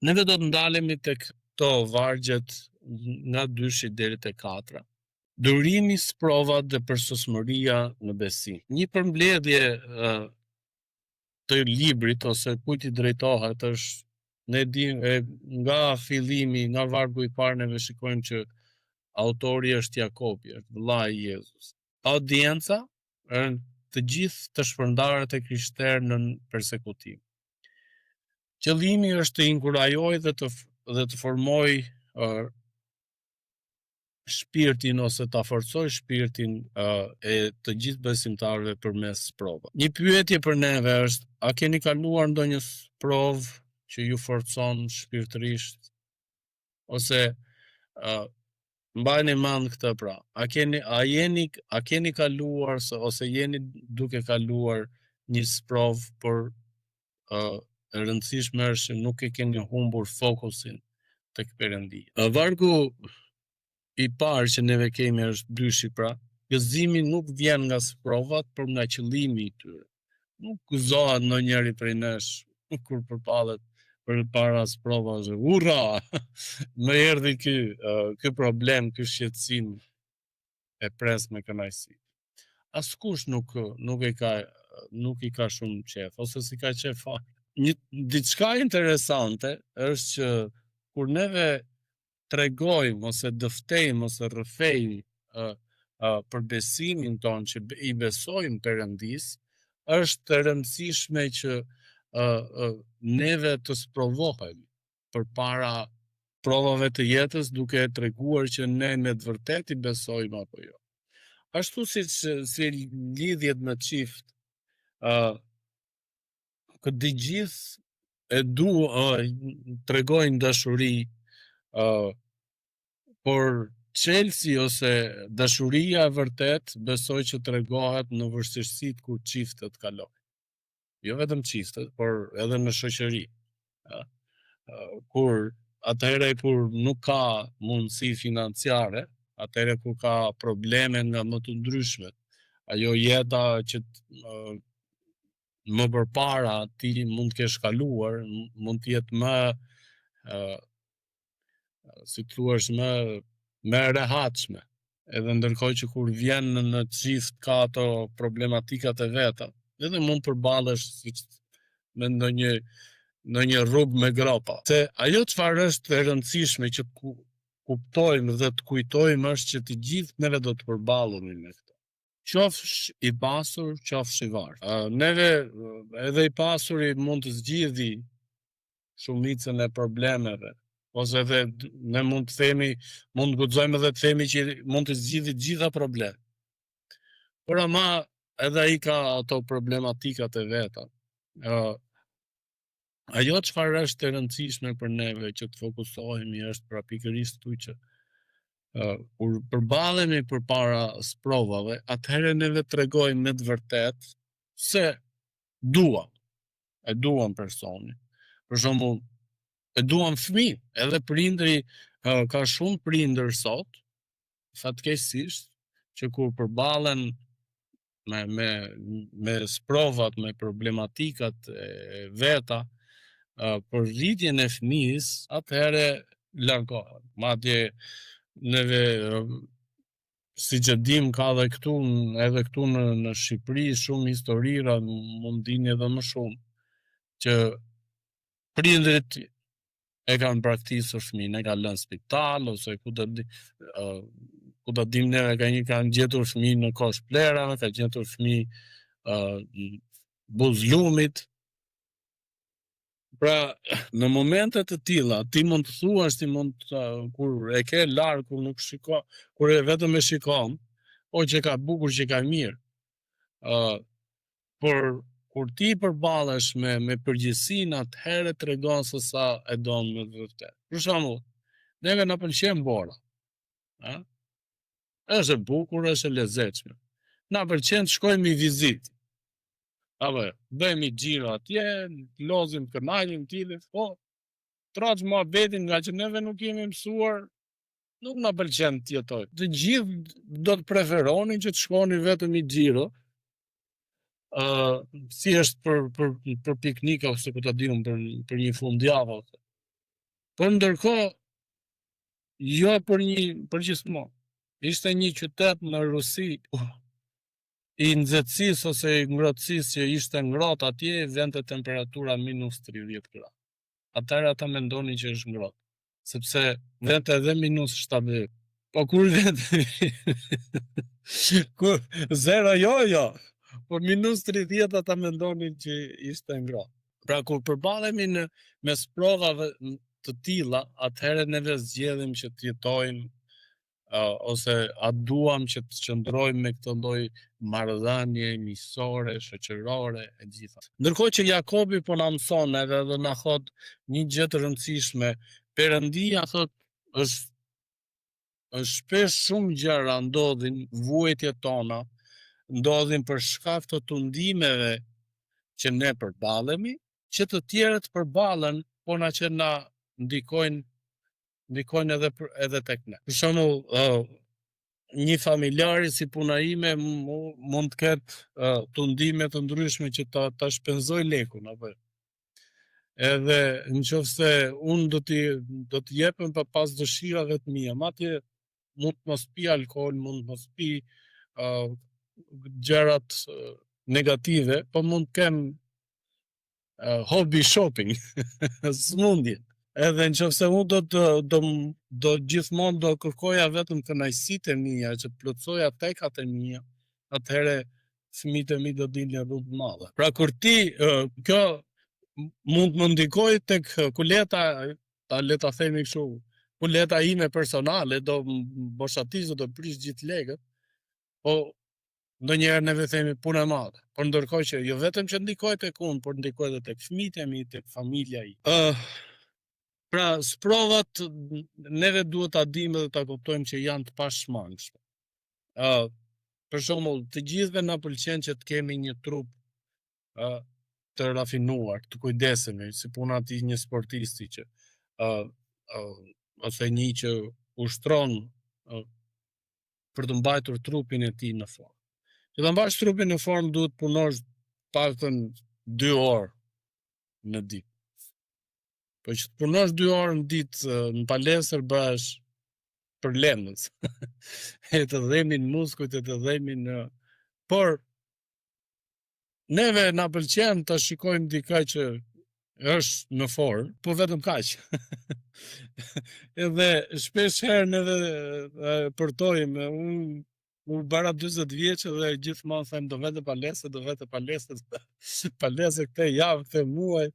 Neve do të ndalemi tek këto vargjet nga 2 deri te 4. Durimi, sprovat dhe përsosmëria në besim. Një përmbledhje të librit ose kujt i drejtohet është, ne dimë nga fillimi, nga vargu i parë neve shikojmë që autori është Jakobi, është vëllai i Jezus. Audienca të gjithë të shpërndarët e krishterë në persekutim. Qëllimi është të inkurajoj dhe të formoj shpirtin ose ta forcoj shpirtin e të gjithë besimtarëve përmes provave. Një pyetje për neve është: a keni kaluar ndonjë provë që ju forcon shpirtërisht? Ose mbajeni mend këtë pra. A keni kaluar ose jeni duke kaluar një sprovë, por e rëndësishme është që nuk e keni humbur fokusin tek Perëndia. Vargu i parë që neve kemi është 2, pra, gëzimi nuk vjen nga sprovat, por nga qëllimi i tyre. Nuk gëzohet ndonjëri prej nesh kur përballet përpara sprovave. Ura! Më erdhi ky problem, ky shqetësim, e pres me kënaqësi. Askush nuk i ka shumë qef, ose si ka qef fare. Diçka interesante është që kur neve tregojmë ose dëftejmë ose rrëfejmë për besimin tonë që i besojmë Perëndis, është e rëndësishme që neve të sprovohemi përpara provave të jetës, duke treguar që ne me të vërtetë i besojmë apo jo. Ashtu si lidhjet me çift, këtë gjithë tregojnë dashuri, por çelësi ose dashuria e vërtet besoj që tregohet në vështirësitë kur çiftet kalojnë. Jo vetëm çiftet, por edhe në shoqëri. Atëherë kur nuk ka mundësi financiare, atëherë kur ka probleme nga më të ndryshmet, ajo jeta që më përpara ti mund të kesh kaluar, mund të jetë më si thuash më e rehatshme. Edhe ndërkohë që kur vjen në çift ka ato problematikat e veta, edhe mund përballesh me ndonjë rrugë me gropa. Se ajo çfarë është e rëndësishme që kuptojmë dhe të kujtojmë është që të gjithë neve do të përballemi me këtë. Qofsh i pasur, qofsh i varfër. Neve edhe i pasuri mund të zgjidhi shumicën e problemeve, ose edhe ne mund të guxojmë edhe të themi që mund të zgjidhë të gjitha problemet. Por ama edhe ai ka ato problematikat e veta. Ajo çfarë është e rëndësishme për neve që të fokusohemi është pra pikërisht këtu që kur përballemi përpara sprovave, atëherë neve tregojmë me të vërtetë se e duam personin. Për shembull, e duam fëmijë, edhe prindri ka shumë prindër sot, fatkeqësisht, që kur përballen me sprovat, me problematikat e veta, për rritjen e fëmijës, atëherë largohen. Madje neve, siç e dim, ka edhe këtu në Shqipëri shumë historira, mund dini edhe më shumë, që prindrit e kanë braktisur fëmijën, e kanë lënë spital, ose ku do dim neve, kanë gjetur fëmijë në kosh plerave, kanë gjetur fëmijë buzlumit. Pra, në momente të tilla, ti mund të thuash, kur e ke larg, kur nuk shikon, kur e vetëm e shikon, që ka bukur, që ka mirë. Por kur ti përballesh me përgjegjësinë, atëherë tregon se sa e don me vërtet. Për shembull, neve na pëlqen bora. Është e bukur, është e lezetshme. Na pëlqen të shkojmë i vizitë. Bëjmë i xhiro atje, lozim kënaqim tillë, troç muhabetin, nga që neve nuk jemi mësuar, nuk na pëlqen të jetojmë. Të gjithë do të preferonin që të shkonin vetëm i xhiro, si është për piknik ose për ta diun për një fundjavë. Por ndërkohë, jo për gjithmonë. Ishte një qytet në Rusi i nxehtësisë ose i ngrohtësisë që ishte ngrohtë atje, vente temperatura -30 gradë. Atëherë ata mendonin që është ngrohtë, sepse vente edhe -70. Po kur vente kur zero jo, po -30 ata mendonin që ishte ngrohtë. Pra kur përballemi me sprovave të tilla, atëherë neve zgjedhim që të jetojmë ose a duam që të qëndrojmë me këtë lloj marrëdhënie miqësore, shoqërore e gjitha. Ndërkohë që Jakobi po na mëson edhe na thot një gjë të rëndësishme, Perëndia thot është shpesh shumë gjëra ndodhin vuajtjet tona, ndodhin për shkak të tundimeve që ne përballemi, që të tjerët përballen, por që na ndikojnë edhe tek ne. Për shembull, një familjari si puna ime mund të ketë tundime të ndryshme që ta shpenzoj lekun apo. Edhe nëse unë do të jepem pa pas dëshirave të mia, madje mund të mos pi alkool, mund të mos pi gjërat negative, po mund të kem hobby shopping, smundje. Edhe nëse unë do gjithmonë do kërkoja vetëm kënaqësitë e mia, që plotësoja tekat e mia, atëherë fëmijët e mi do dilnin rrugë të mëdha. Pra kur ti kjo mund të më ndikoj tek kuleta, le ta themi kështu, kuleta ime personale, do boshatis, do prish gjithë lekët, po ndonjëherë neve themi punë e madhe. Por ndërkohë që jo vetëm që ndikoj tek unë, por ndikoj edhe tek fëmijët e mi, tek familja ime. Pra, sprovat neve duhet ta dimë dhe ta kuptojmë që janë të pashmangshme. Për shembull, të gjithëve na pëlqen që të kemi një trup të rafinuar, të kujdesemi, si puna ti një sportisti që ose një që ushtron për të mbajtur trupin e tij në formë. Që ta mbash trupin në formë duhet punosh paktën 2 orë në ditë. Po që të punosh 2 orë në ditë në palestër bëhesh për lendës. E të dhemin muskujt, e të dhemin por neve na pëlqen të shikojmë dikaj që është në formë, po vetëm kaq. Edhe shpesh herë neve përtojmë, unë bara 40 vjeç dhe gjithmonë them do vete palestër, palestër këtë javë, këtë muaj.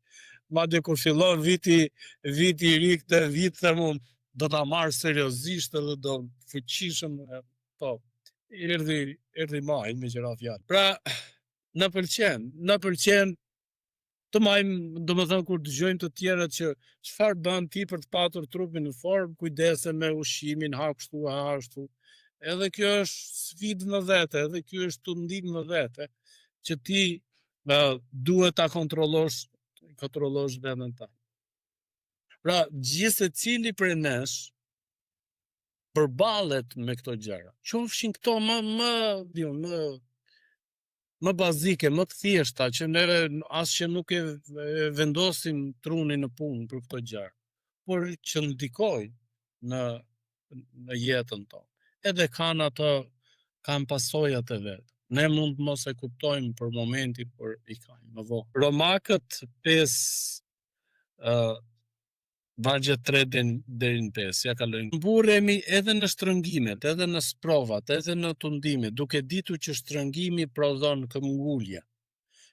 Madje kur fillon viti i ri, këtë vit them unë do ta marr seriozisht edhe do fuqishëm, po. Erdhi maji me qira fjalë. Pra, na pëlqen të majmë, domethënë kur dëgjojmë të tjerët që çfarë bën ti për të patur trupin në formë, kujdese me ushqimin, ha kështu, ha ashtu. Edhe kjo është sfidë në vete, edhe kjo është tundim në vete, që ti duhet ta kontrollosh veten tënde. Pra, gjithë secili prej nesh përballet me këto gjëra. Qofshin këto më bazike, më të thjeshta, që neve as që nuk e vendosim trunin në punë për këto gjëra, por që ndikojnë në jetën tonë. Edhe kanë pasojat e vet. Ne mund mos e kuptojmë për momentin, por i kanë më vonë. Romakët 5 vargje 3 deri në 5, ja kalojmë. Mburremi edhe në shtrëngimet, edhe në sprovat, edhe në tundime, duke ditur që shtrëngimi prodhon këmbgulje.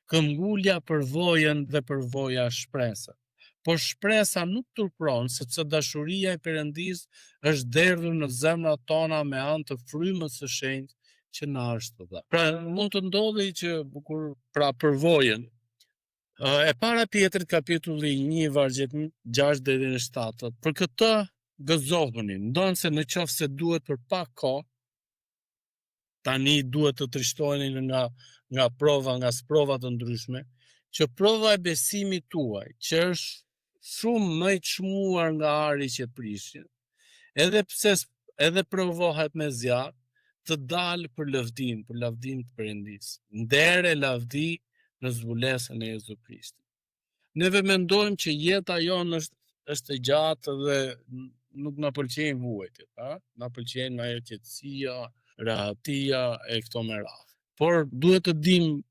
Këmbgulja përvojën dhe përvoja shpresën. Por shpresa nuk turpron, sepse dashuria e Perëndis është derdhur në zemrat tona me anë të frymës së shenjtë që na është dhënë. Pra mund të ndodhi që pra përvojën. E para Pjetrit kapitulli 1 vargjet 6 deri në 7. Për këtë gëzohuni, ndonse në qoftë se duhet për pak kohë, tani duhet të trishtoheni nga prova, nga sprova të ndryshme, që prova e besimit tuaj, që është shumë më i çmuar nga ari që prishin, edhe pse edhe provohet me zjarr, të dalë për lavdim të Perëndis. Ndere lavdi në zbulesën e Jezu Krishtit. Neve mendojmë që jeta jonë është është e gjatë dhe nuk na pëlqejnë vuajtjet, na pëlqejnë ajo qetësia, rahatia e këto me radhë. Por duhet të dim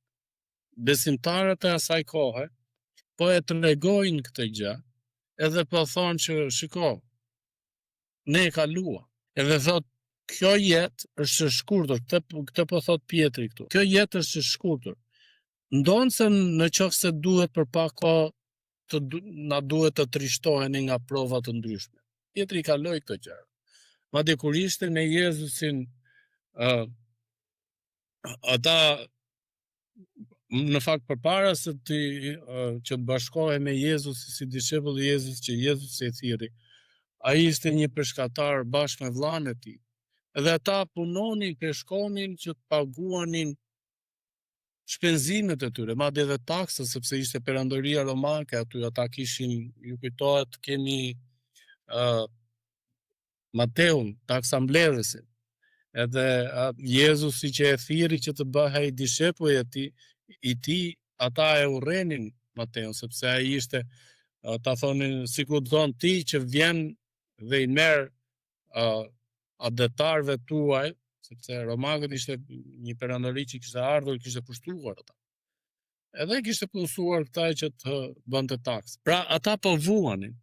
besimtarët e asaj kohe po e tregojnë këtë gjë, edhe po thonë që shiko, ne e kaluam. Edhe thot, kjo jetë është e shkurtër, këtë po thot Pietri këtu. Kjo jetë është e shkurtër. Ndonë se në qoftë se duhet për pak kohë na duhet të trishtoheni nga prova të ndryshme. Pietri kaloi këtë gjëra. Madje kur ishte me Jezusin, ata në fakt përpara se që të bashkohej me Jezusin si dishepull i Jezus që Jezus e thirri, ai ishte një peshkatar bashkë me vllain e tij. Edhe ata punonin, peshkonin që të paguanin shpenzimet e tyre, madje edhe taksën, sepse ishte perandoria romake aty, ata kishin, ju kujtohet, kemi Mateun, taksa mbledhësit. Edhe Jezusi që e thirri që të bëhej dishepull i tij, ata e urrenin Mateun, sepse ai ishte, ta thonin, sikur thon ti që vjen dhe i merr adetarëve tuaj, sepse romakët ishte një perandori që kishte ardhur, kishte pushtruar ata. Edhe kishte punësuar këta që të bënte taksë. Pra ata po vuanin.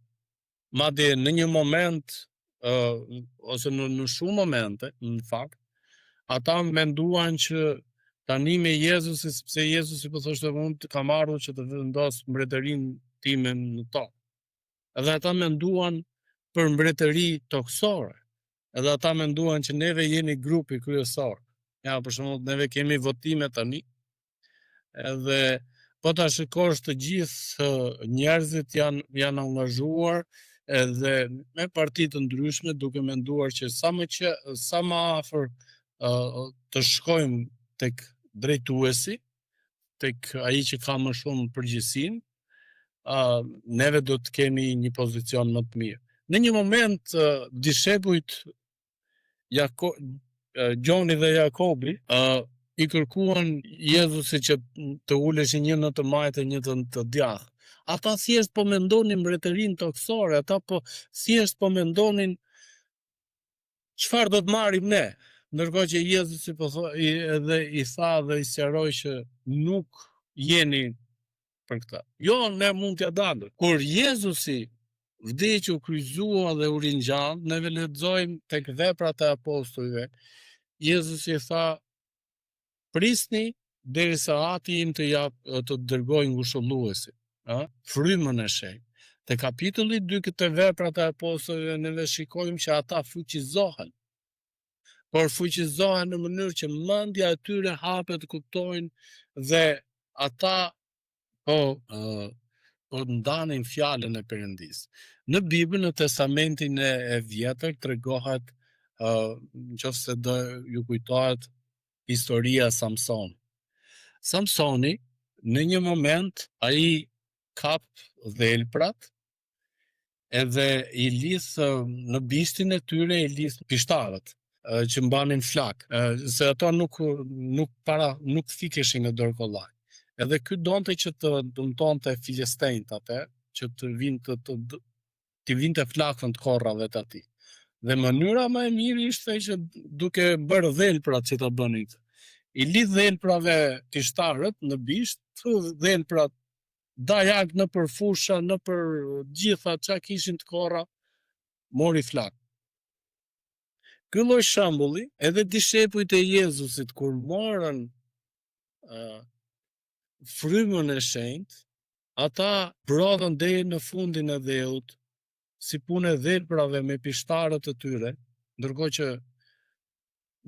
Madje në një moment ose në shumë momente, në fakt, ata menduan që tani me Jezusi, sepse Jezusi po thoshte unë kam ardhur që të vendos mbretërinë time në tokë. Edhe ata menduan për mbretëri tokësore. Edhe ata menduan që neve jeni grupi kryesor. Ja, për shembull, neve kemi votime tani. Edhe po ta shikosh të gjithë njerëzit janë angazhuar edhe me parti të ndryshme, duke menduar që sa më afër të shkojmë tek drejtuesi, tek ai që ka më shumë përgjegjësinë, neve do të kemi një pozicion më të mirë. Në një moment dishepujt Gjoni dhe Jakobi i kërkuan Jezusit që të uleshin një në të majtë e një të djathtë. Ata thjesht po mendonin mbretërinë tokësore, ata po thjesht po mendonin çfarë do të marrim ne. Ndërkohë që Jezusi edhe i tha dhe i sqaroi që nuk jeni për këtë. Jo, ne mund t'ja dalë. Kur Jezusi vdequ, kryqëzua dhe u ringjall, ne lexojmë tek Veprat e Apostujve, Jezusi i tha, prisni derisa Ati im të dërgoj ngushëlluesin, frymën e shenjtë. Te kapitulli 2 këtë Veprat e Apostujve ne shikojmë që ata fuqizohen. Por fuqizohen në mënyrë që mendja e tyre hapet, kuptojnë dhe ata po ndanin fjalën e Perëndis. Në Bibël, në Testamentin e Vjetër tregohet, nëse do ju kujtohet historia e Samsonit. Samsoni në një moment ai kap dhelprat edhe i lidh në bishtin e tyre, i lidh pishtarët që mbanin flak, se ato nuk fikeshin në dorë kollaj. Edhe ky donte që të dëmtonte filistejnët atë, që të vinte flakën të korrave të atij. Dhe mënyra më e mirë ishte që duke bërë dhelprat që ta bënin. I lidh dhelprave pishtarët në bisht, dhelprat dajak në për fusha, në për gjitha çka kishin të korra, mori flak. Ky lloj shembulli, edhe dishepujt e Jezusit kur morën frymën e shenjtë, ata prodhën deri në fundin e dheut, si punë e dhelprave me pishtarët e tyre, ndërkohë që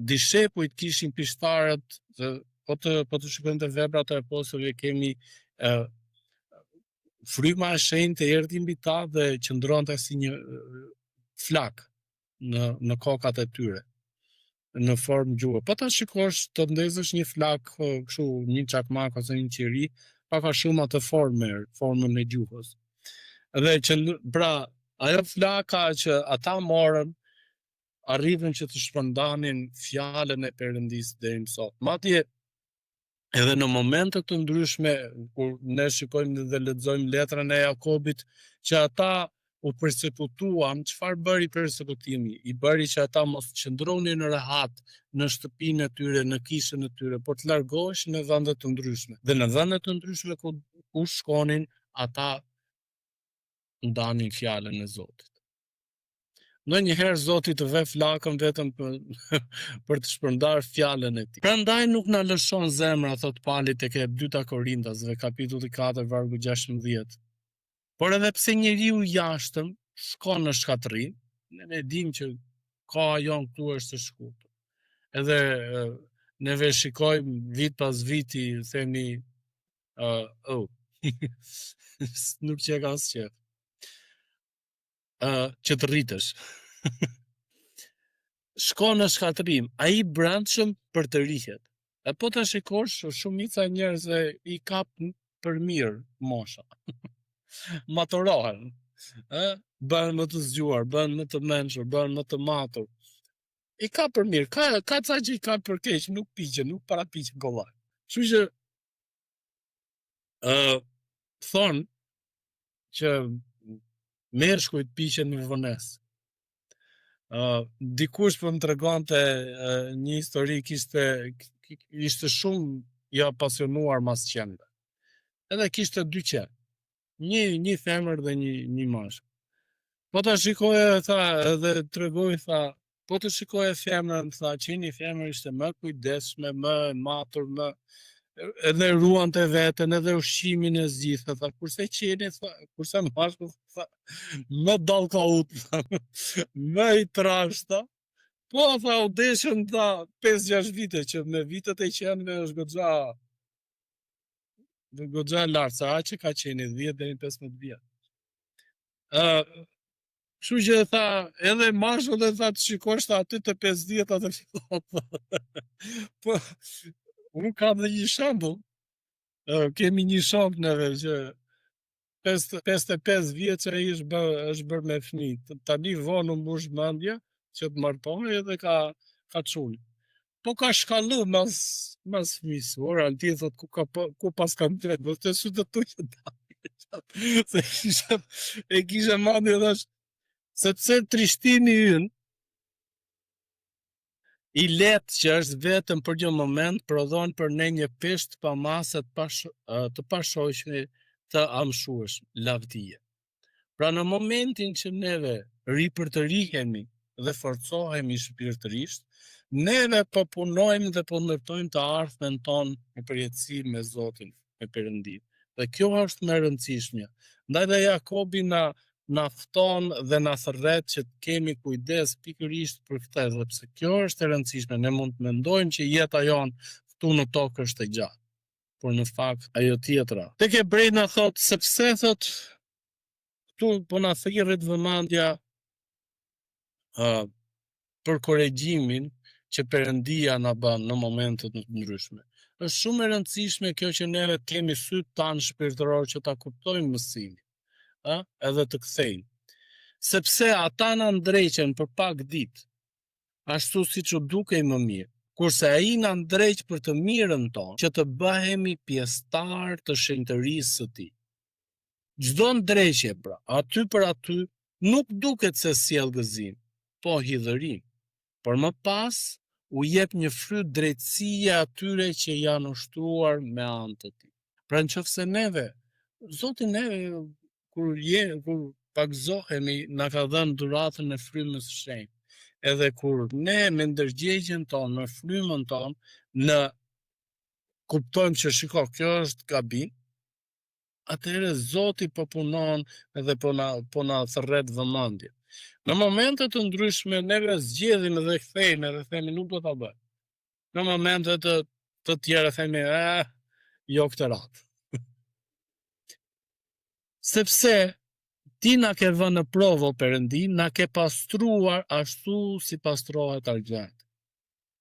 dishepujt kishin pishtarët, po të shikojmë te Veprat e Apostujve, kemi fryma e shenjtë erdhi mbi ta dhe qëndronte si një flak në kokat e tyre, në formë gjuhë. Po ta shikosh të ndezësh një flak, kështu një çakmak ose një qiri, pak a shumë atë formën e gjuhës. Dhe pra ajo flaka që ata morën, arritën që të shpërndanin fjalën e Perëndis deri më sot. Madje edhe në momente të ndryshme, kur ne shikojmë dhe lexojmë letrën e Jakobit, që ata u persekutuam, çfarë bëri persekutimi? I bëri që ata mos qëndronin rehat në shtëpinë e tyre, në kishën e tyre, por të largoheshin në vende të ndryshme. Dhe në vende të ndryshme ku shkonin, ata ndanin fjalën e Zotit. Ndonjëherë Zoti të ve flakën vetëm për të shpërndar fjalën e tij. Prandaj nuk na lëshon zemra, thot Pali tek e 2 Korintasve, kapitulli 4, vargu 16. Por edhe pse njeriu i jashtëm shkon në shkatërrim, ne dim që koha jon këtu është e shkurtër. Edhe neve shikojmë vit pas viti, themi nuk që ka asgjë. Që të rritesh. Shko në shkatërim, ai brendshëm për të rihet. E po të shikosh, shumica njerëzve i kap për mirë mosha. Matorohen. Bën më të zgjuar, bën më të mençur, bën më të matur. I ka për mirë, ka ca që i ka për keq, nuk piqen, nuk parapiqen kollaj. Kështu që thonë që meshkujt piqen në vonesë. Dikush po më tregonte një histori, ishte shumë i apasionuar mas qenve. Edhe kishte 2 qenë. Një femër dhe një mashkull. Po ta shikoja, tha, edhe tregoi, tha, po të shikoja femrën, tha, që një femër ishte më kujdesshme, më matur, më edhe ruante veten, edhe ushqimin e zgjidhte, tha, kurse qeni, tha, kurse mashkulli, tha, më dallkaut, më i trashta. Po, tha, u deshën, tha, 5-6 vite, që me vitet e qenve është goxha lartë, sa që ka qeni 10 deri në 15 vjet. Kështu që tha, edhe mashkulli, tha, të shikosh aty të 50 atë fillon. Po, unë kam dhe një shembull. Kemi një shok neve që 55 vjeç ai është bërë me fëmijë. Tani vonë mbush mendje që të martohej edhe ka çuni. Po ka shkallu mas fëmijës. Ora ti thot ku pas kam drejt, po të su të tuaj dalë. Se kisha mendje thash, sepse trishtimi ynë i letë që është vetëm për një moment, prodhon për ne një pesht pa masat të pashojshme të amshueshme, lavdije. Pra në momentin që neve ripërtërihemi dhe forcohemi shpirtërisht, neve po punojmë dhe po ndërtojmë të ardhmen tonë në përjetësi me Zotin, me Perëndin. Dhe kjo është më e rëndësishmja. Ndaj dhe Jakobi na fton dhe na thërret që të kemi kujdes pikërisht për këtë, sepse kjo është e rëndësishme. Ne mund të mendojmë që jeta jon këtu në tokë është e gjatë, por në fakt ajo tjetra. Tek Hebrejt na thot, sepse thot këtu po na thirret vëmendja për korrigjimin që Perëndia na bën në momente të ndryshme. Është shumë e rëndësishme kjo që neve të kemi syt tanë shpirtëror që ta kuptojmë mësimin. Edhe të kthejnë. Sepse ata na ndreqen për pak ditë, ashtu siç u dukej më mirë, kurse ai na ndreq për të mirën tonë, që të bëhemi pjesëtar të shenjtërisë së tij. Çdo ndreqje pra, aty për aty, nuk duket se sjell gëzim, po hidhërim, por më pas u jep një fryt drejtësie atyre që janë ushtruar me anë të tij. Pra nëse neve, Zoti neve kur pagzohemi, na ka dhënë dhuratën e frymës së shenjtë. Edhe kur ne me ndërgjegjen tonë, me frymën tonë, kuptojmë që shiko, kjo është gabim, atëherë Zoti po punon edhe po na thërret vëmendje. Në momente të ndryshme neve zgjedhim dhe kthehemi dhe themi nuk do ta bëj. Në momente të tjera themi jo këtë radhë. Sepse ti na ke vënë në provë, o Perëndi, na ke pastruar ashtu si pastrohet argjenti.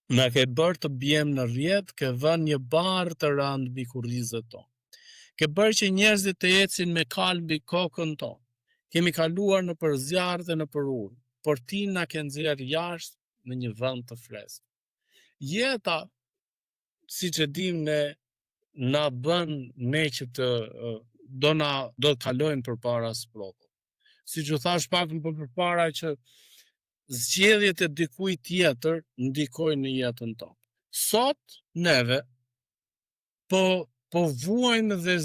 Na ke bërë të bjem në rrjet, ke vënë një barë të rëndë mbi kurrizet tonë. Ke bërë që njerëzit të ecin me kalë mbi kokën tonë. Kemi kaluar në për zjarr dhe në për ujë, por ti na ke nxjerrë jashtë në një vend të freskët. Jeta, siç e dim ne, na bën ne që do të kalojmë përpara sprovave. siç u thash pak më përpara që zgjedhjet e dikujt tjetër ndikojnë në jetën tonë. Sot neve po vuajmë dhe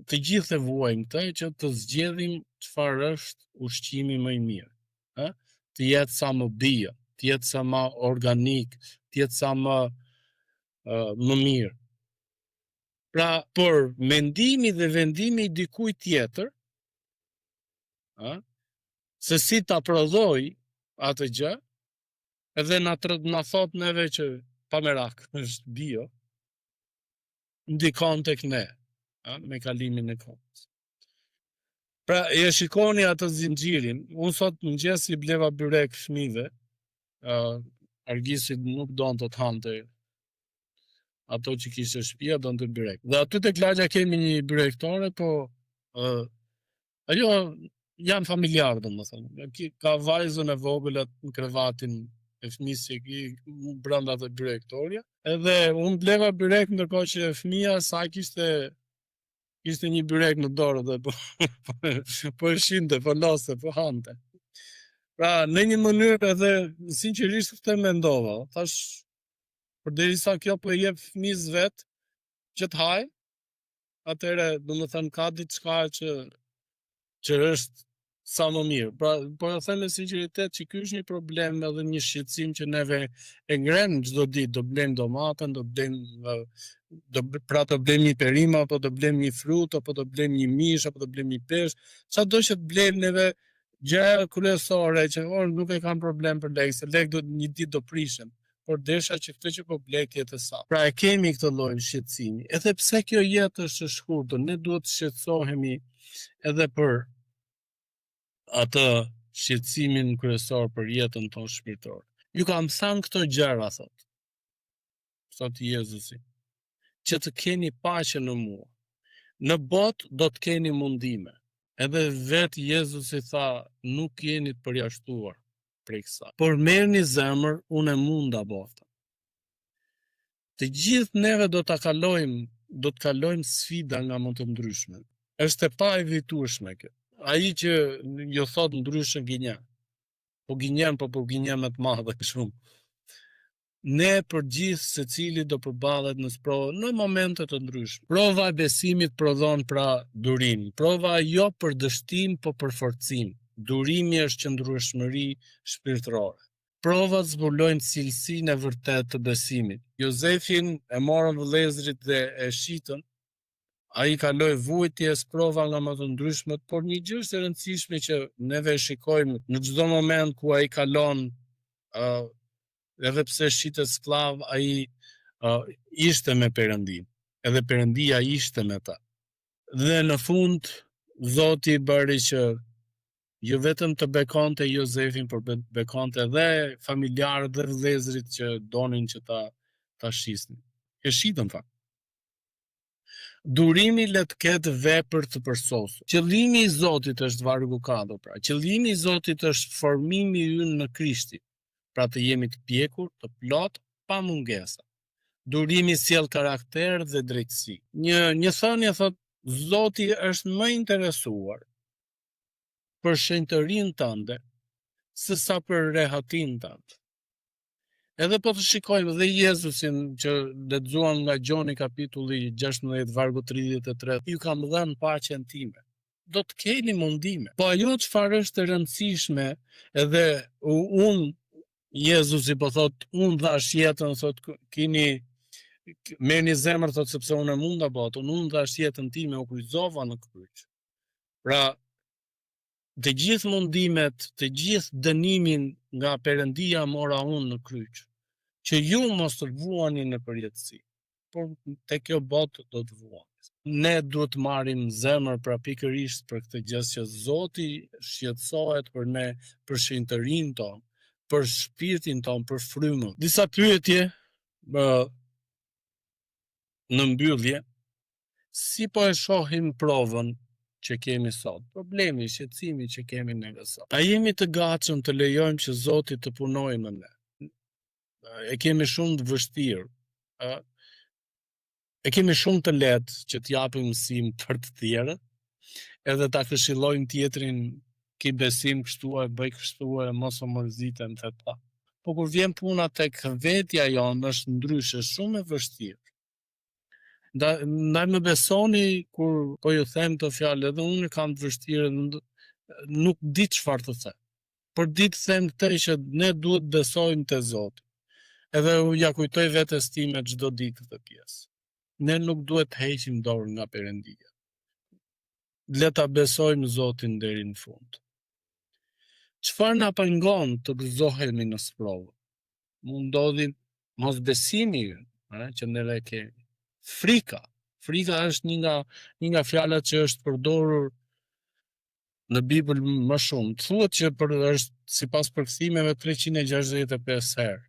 të gjithë e vuajmë këtë që të zgjedhim çfarë është ushqimi më i mirë, ë? Të jetë sa më bio, të jetë sa më organik, të jetë sa më mirë. Pra, për mendimi dhe vendimi i dikujt tjetër, se si ta prodhoj atë gjë, edhe na thot neve që pa merak, është bio, ndikon tek ne, me kalimin e kohës. Pra, e shikoni atë zinxhirin. Unë sot mëngjes i bleva byrek fëmijëve. Argisi nuk donte të hante ato që kishte shtëpia, donte byrek. Dhe aty tek lagja kemi një byrektore, po ajo janë familjarë, domethënë. Ka vajzën e vogël atë në krevatin e fëmijës që ki brenda të byrektoria. Edhe unë bleva byrek ndërkohë që fëmia sa kishte një byrek në dorë dhe po e shinte, po loste, po hante. Pra, në një mënyrë edhe sinqerisht këtë mendova. Thash, përderisa kjo po i jep fëmijës vet që të haj, atëherë domethënë ka diçka që është sa më mirë. Pra, po e them me sinqeritet që ky është një problem edhe një shqetësim që neve e ngren çdo ditë, do blejmë domatën, do blejmë një perim, apo do blejmë një frut, apo do blejmë një mish, apo do blejmë një peshk, çado që të blejmë neve gjë kryesore që nuk e kam problem për lekë, se lekë një ditë do prishem, por desha që këtë që po blej të jetë sa. Pra e kemi këtë lloj shqetësimi. Edhe pse kjo jetë është e shkurtër, ne duhet të shqetësohemi edhe për atë shqetësimin kryesor për jetën tonë shpirtërore. Ju kam thënë këto gjëra, thot Jezusi, që të keni paqe në mua. Në botë do të keni mundime. Edhe vetë Jezusi tha, nuk jeni të përjashtuar prej kësaj. Por merrni zemër, unë e munda botën. Të gjithë neve do të kalojmë sfida nga më të ndryshme. Është e pa evitueshme kjo. Ai që jo thot ndryshë gënjen. Po gënjen me të madhe shumë. Ne për gjithë secili do përballet në sprovë në momente të ndryshme. Prova e besimit prodhon pra durim. Prova jo për dështim, po për forcim. Durimi është qëndrueshmëri shpirtërore. Provat zbulojnë cilësinë e vërtetë të besimit. Jozefin e morën vëllezërit dhe e shitën. Ai kaloi vujtjes, prova nga më të ndryshmet, por një gjë është e rëndësishme që neve shikojmë në çdo moment ku ai kalon, edhe pse shitet sklav, ai ishte me Perëndin, edhe Perëndia ishte me ta. Dhe në fund Zoti bëri që jo vetëm të bekonte Jozefin, por bekonte edhe familjarët dhe vëllezërit që donin që ta shisnin. E shitën fakt. Durimi le të ketë vepër të përsosur. Qëllimi i Zotit është vargu 4, pra. Qëllimi i Zotit është formimi ynë në Krishtin, pra të jemi të pjekur, të plot, pa mungesa. Durimi sjell karakter dhe drejtësi. Një thënie thot, Zoti është më interesuar për shenjtërinë tënde se sa për rehatin tënd. Edhe po të shikojmë dhe Jezusin që lexuam nga Gjoni kapitulli 16 vargu 33, ju kam dhënë paqen time. Do të keni mundime. Po ajo çfarë është e rëndësishme, edhe Jezusi po thot, unë dhash jetën, thot merrni zemër, thot sepse unë e munda botën, unë dhash jetën time, u kryqëzova në kryq. Pra, të gjithë mundimet, të gjithë dënimin nga Perëndia mora unë në kryq, që ju mos të vuani në përjetësi, por te kjo botë do të vuani. Ne duhet të marrim zemër pra pikërisht për këtë gjë që Zoti shqetësohet për ne, për shenjtërinë tonë, për shpirtin tonë, për frymën. Disa pyetje në mbyllje, si po e shohim provën që kemi sot, problemi, shqetësimi që kemi ne sot. A jemi të gatshëm të lejojmë që Zoti të punojë me ne? E kemi shumë të vështirë. E kemi shumë të lehtë që të japim mësim për të tjerët, edhe ta këshillojmë tjetrin, ki besim kështu e bëj kështu e mos o mërzitem të ta. Po kur vjen puna tek vetja jonë është ndryshe, shumë e vështirë. Ndaj më besoni kur po ju them të fjalë, edhe unë kam të vështirë, nuk di çfarë të them. Por ditë them këtë që ne duhet besojmë te Zoti. Edhe ja kujtoj vetes time çdo ditë këtë pjesë. Ne nuk duhet të heqim dorë nga Perëndia. Le ta besojmë Zotin deri në fund. Çfarë na pengon të gëzohemi në sprovë? Mund ndodhin mosbesimi që neve kemi. Frika. Frika është një nga fjalat që është përdorur në Bibël më shumë. Thuhet që është sipas përkthimeve 365 herë,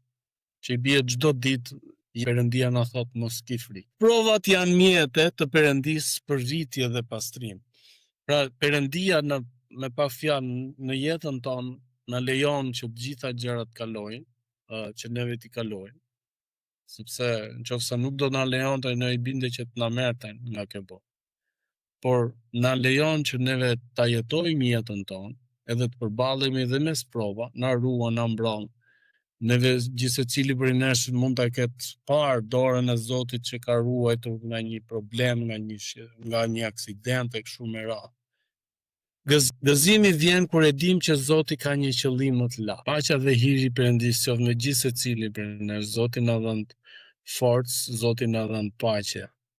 që i bie çdo ditë Perëndia na thot mos ki frikë. Provat janë mjete të Perëndisë për rritje dhe pastrim. Pra Perëndia me pak fjalë në jetën tonë na lejon që të gjitha gjërat kalojnë, që neve t'i kalojnë. Sepse nëse nuk do na lejonte, ne i binde që të na merrten nga kjo botë. Por na lejon që neve ta jetojmë jetën tonë, edhe të përballemi edhe me sprova, na ruan, na mbron. Neve gjithsecili prej nesh mund ta ketë parë dorën e Zotit që ka ruajtur nga një problem, nga një aksident e kështu me radhë. Gëzimi vjen kur e dim që Zoti ka një qëllim më të lartë. Paqja dhe hiri i Perëndisë qoftë me gjithsecilin prej nesh. Zoti na dhënë forcë, Zoti na dhënë paqe.